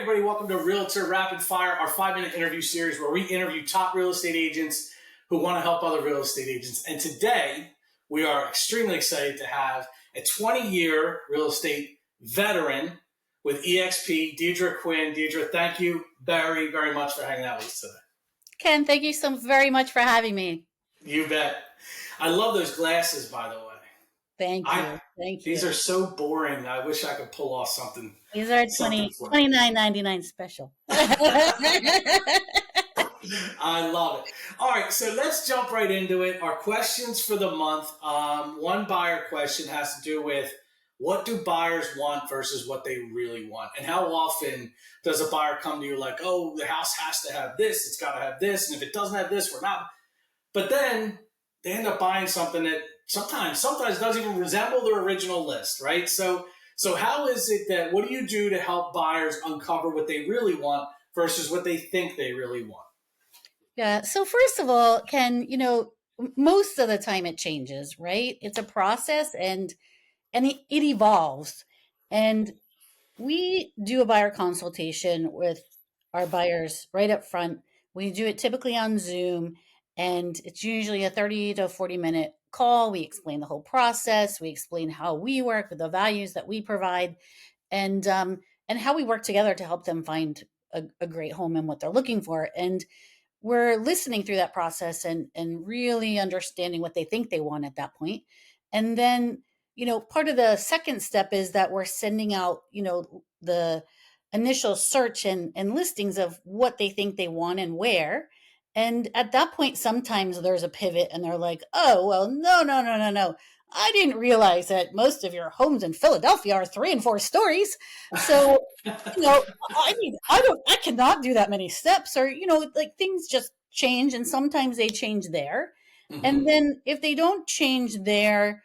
everybody. Welcome to Realtor Rapid Fire, our 5-minute interview series where we interview top real estate agents who want to help other real estate agents. And today, we are extremely excited to have a 20-year real estate veteran with EXP, Deidre Quinn. Deidre, thank you very, very much for hanging out with us today. Ken, thank you so very much for having me. You bet. I love those glasses, by the way. Thank you. These are so boring. I wish I could pull off something. These are $29.99 special. I love it. All right, so let's jump right into it. Our questions for the month. One buyer question has to do with what do buyers want versus what they really want? And how often does a buyer come to you like, oh, the house has to have this, it's got to have this, and if it doesn't have this, we're not. But then they end up buying something that sometimes doesn't even resemble the original list, right? So how is it that, what do you do to help buyers uncover what they really want versus what they think they really want? Yeah. So first of all, Ken, most of the time it changes, right? It's a process and it evolves. And we do a buyer consultation with our buyers right up front. We do it typically on Zoom, and it's usually a 30 to 40-minute call. We explain the whole process. We explain how we work, the values that we provide, and how we work together to help them find a great home and what they're looking for. And we're listening through that process and really understanding what they think they want at that point. And then, part of the second step is that we're sending out, the initial search and listings of what they think they want and where. And at that point, sometimes there's a pivot and they're like, oh, well, no. I didn't realize that most of your homes in Philadelphia are 3 and 4 stories. So, I cannot do that many steps, or, like things just change, and sometimes they change there. Mm-hmm. And then if they don't change there,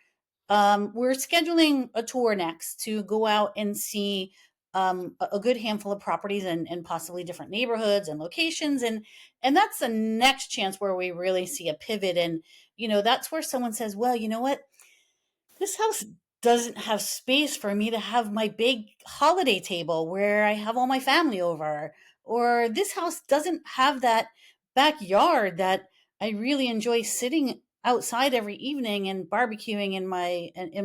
we're scheduling a tour next to go out and see a good handful of properties and possibly different neighborhoods and locations. And that's the next chance where we really see a pivot. And, that's where someone says, well, you know what? This house doesn't have space for me to have my big holiday table where I have all my family over. Or this house doesn't have that backyard that I really enjoy sitting outside every evening and barbecuing in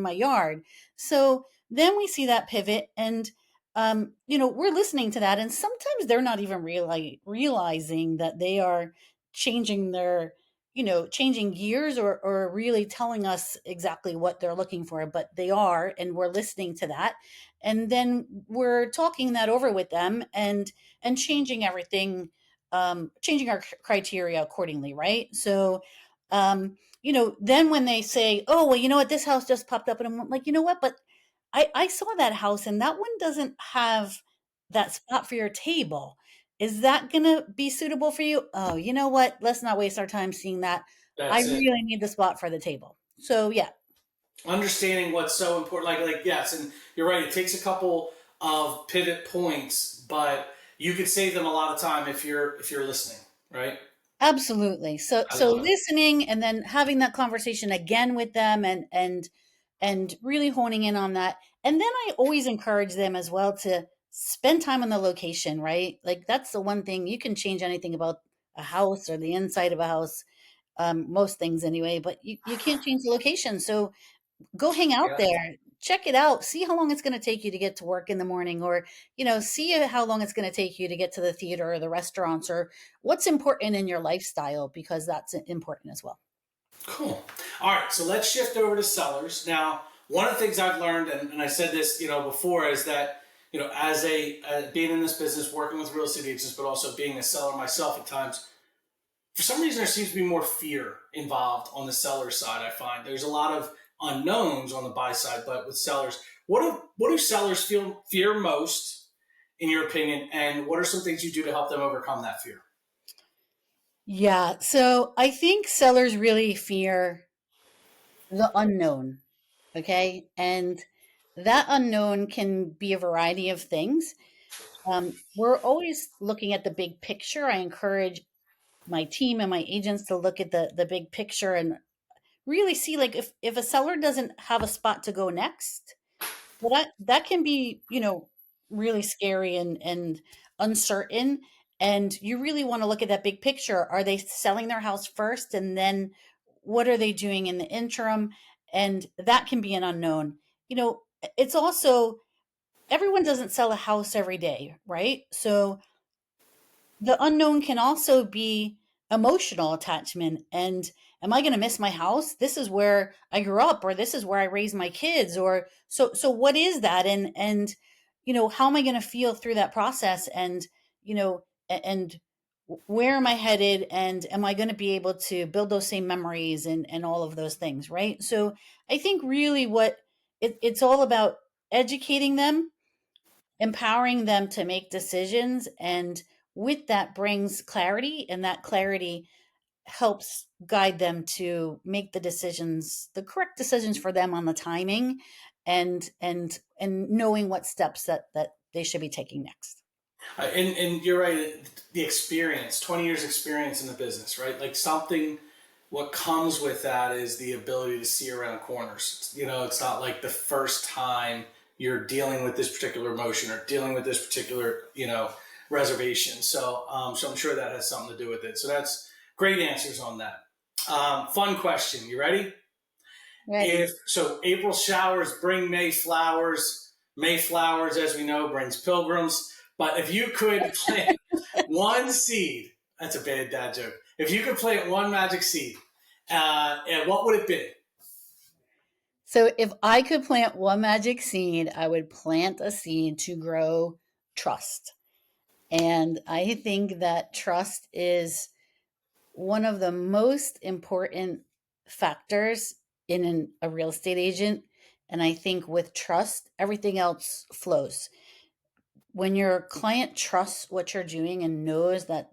my yard. So then we see that pivot, and we're listening to that, and sometimes they're not even realizing that they are changing changing gears or really telling us exactly what they're looking for, but they are, and we're listening to that. And then we're talking that over with them and changing everything, changing our criteria accordingly, right? So, then when they say, oh, well, you know what, this house just popped up, and I'm like, you know what, but I saw that house and that one doesn't have that spot for your table. Is that going to be suitable for you? Oh, you know what? Let's not waste our time seeing that. I really need the spot for the table. So, yeah. Understanding what's so important, like yes, and you're right. It takes a couple of pivot points, but you could save them a lot of time if you're listening, right? Absolutely. So listening and then having that conversation again with them and really honing in on that. And then I always encourage them as well to spend time on the location, right? Like that's the one thing. You can change anything about a house or the inside of a house, most things anyway, but you can't change the location. So go hang out there, check it out, see how long it's going to take you to get to work in the morning, or, see how long it's going to take you to get to the theater or the restaurants, or what's important in your lifestyle, because that's important as well. Cool. All right. So let's shift over to sellers. Now, one of the things I've learned, and I said this, before, is that, as being in this business, working with real estate agents, but also being a seller myself at times, for some reason, there seems to be more fear involved on the seller side. I find there's a lot of unknowns on the buy side, but with sellers, what do sellers fear most, in your opinion, and what are some things you do to help them overcome that fear? Yeah, so I think sellers really fear the unknown, okay? And that unknown can be a variety of things. We're always looking at the big picture. I encourage my team and my agents to look at the big picture and really see, like, if a seller doesn't have a spot to go next, well, that can be, really scary and uncertain. And you really want to look at that big picture. Are they selling their house first? And then what are they doing in the interim? And that can be an unknown. You know, it's also, everyone doesn't sell a house every day, right? So the unknown can also be emotional attachment. And am I going to miss my house? This is where I grew up, or this is where I raised my kids, or so what is that? And you know, how am I going to feel through that process? And you know, and where am I headed? And am I going to be able to build those same memories and all of those things, right? So I think really what it's all about, educating them, empowering them to make decisions, and with that brings clarity, and that clarity helps guide them to make the decisions, the correct decisions for them on the timing, and knowing what steps that they should be taking next. And you're right. The experience, 20 years experience in the business, right? Like something, what comes with that is the ability to see around corners. You know, it's not like the first time you're dealing with this particular emotion or dealing with this particular, you know, reservation. So I'm sure that has something to do with it. So that's great answers on that. Fun question. You ready? Ready. If so, April showers bring May flowers. May flowers, as we know, brings pilgrims. But if you could plant one seed, that's a bad dad joke. If you could plant one magic seed, and what would it be? So if I could plant one magic seed, I would plant a seed to grow trust. And I think that trust is one of the most important factors in a real estate agent. And I think with trust, everything else flows. When your client trusts what you're doing and knows that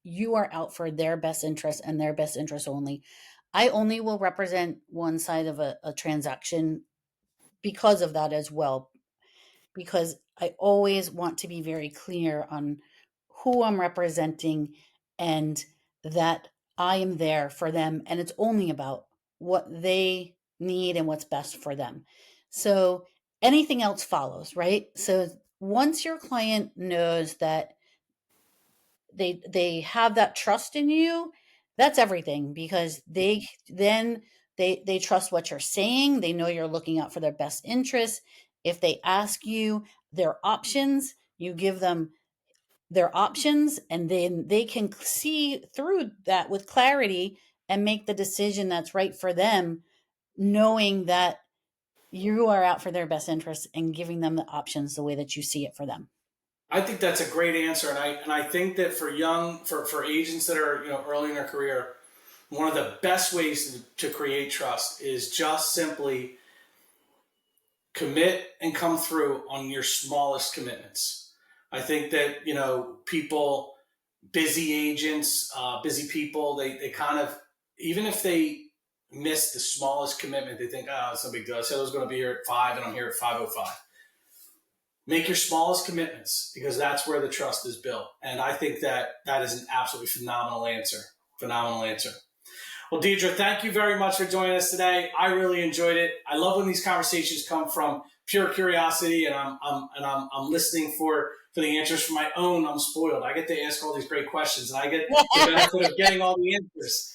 you are out for their best interest and their best interest only. I only will represent one side of a transaction because of that as well, because I always want to be very clear on who I'm representing, and that I am there for them, and it's only about what they need and what's best for them. So anything else follows, right? So once your client knows that they have that trust in you, that's everything, because they trust what you're saying, they know you're looking out for their best interests. If they ask you their options, you give them their options, and then they can see through that with clarity and make the decision that's right for them, knowing that you are out for their best interests and giving them the options the way that you see it for them. I think that's a great answer, and I think that for agents that are, you know, early in their career, one of the best ways to create trust is just simply commit and come through on your smallest commitments. I think that, you know, people, busy agents, busy people, they kind of, even if they miss the smallest commitment, they think, oh, it's no big deal. I said I was going to be here at 5 and I'm here at 5:05. Make your smallest commitments, because that's where the trust is built. And I think that that is an absolutely phenomenal answer. Phenomenal answer. Well, Deidre, thank you very much for joining us today. I really enjoyed it. I love when these conversations come from pure curiosity, and I'm listening for the answers for my own. I'm spoiled. I get to ask all these great questions, and I get the benefit of getting all the answers.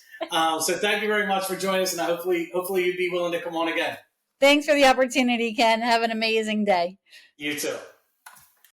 So thank you very much for joining us, and hopefully you'd be willing to come on again. Thanks for the opportunity, Ken. Have an amazing day. You too.